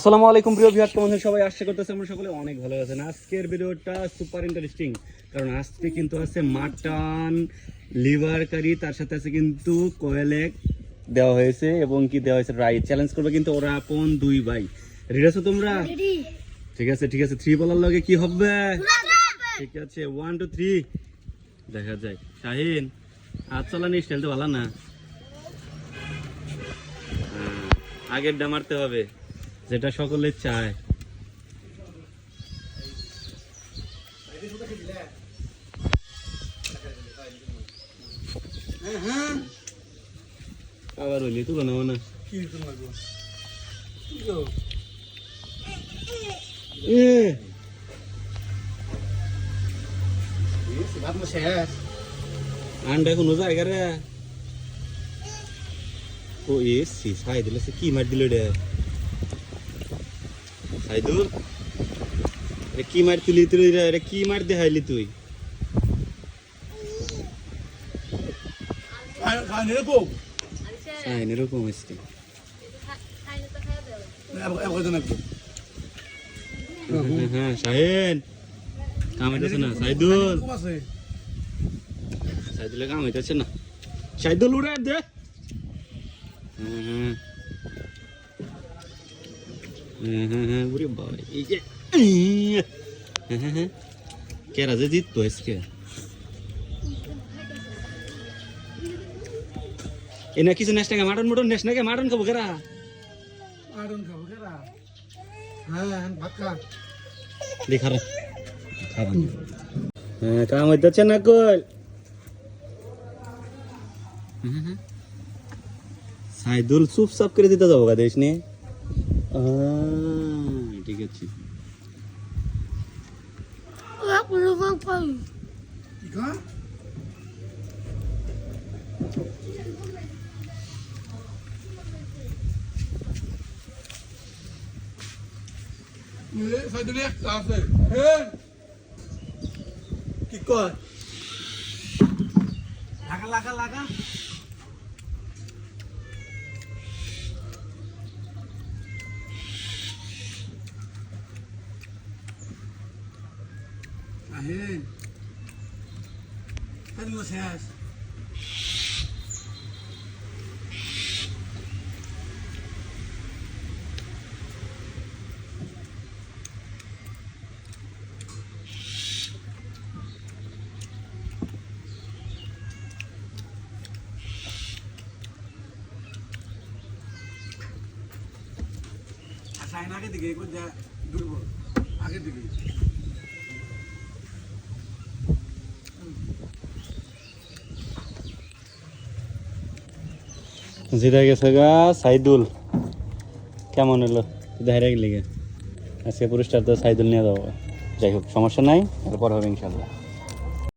আসসালামু আলাইকুম প্রিয় ভিউয়ার, কেমন আছেন সবাই? আশা করতেছি আমরা সকলে অনেক ভালো আছেন। আজকের ভিডিওটা সুপার ইন্টারেস্টিং, কারণ আজকে কিন্তু আছে মাটন লিভার কারি, তার সাথে আছে কিন্তু কোয়েল এগ দেওয়া হয়েছে এবং কি দেওয়া হয়েছে রাইস। চ্যালেঞ্জ করবে কিন্তু ওরা আপন দুই ভাই। রেডি আছো তোমরা? ঠিক আছে 3 বলার লগে কি হবে? ঠিক আছে 1 2 3 দেখা যায়। শাহিন হাত চালানি স্টাইল তো ভালো না, আগের ডা মারতে হবে যেটা সকলে চায়। আবার হইলি তুলো না না আন্ডা কোনো জায়গা রে ও এসি সাই দিলে সে কি মার দিল রে সাইদুল, রে কি মার তুলি তুই রে, কি মার দেখাইলি তুই? এরকম আসছে হ্যাঁ শাহিন কাম হইতেছে না। সাইদুল সাইদুলের কাম হইতেছে না। সাইদুল উড়ে দে। হ্যাঁ বুড়ি বাবা এই যে কেরা যে জিততো আজকে এনা কিছু নেস নাকি মাটন মুটন নেস নাকি? মাটন খাবো কেরা? হ্যাঁ দেখা রে খাবার। হ্যাঁ কাম হইতেছে না কই? সাইদুল চুপচাপ করে দিতে যাবো দেশ নিয়ে। ঠিক আছে কি কর লাগা লাগা লাগা ahén no seas asahin aja tiga ikut ya dulu aja tiga জিতে গেছে গা সাইদুল। কেমন হলো দেখা গেলে আজকে পুরস্কার তো সাইদুল নিয়ে যাবো। যাই হোক সমস্যা নাই, এরপর হবে ইনশাল্লাহ।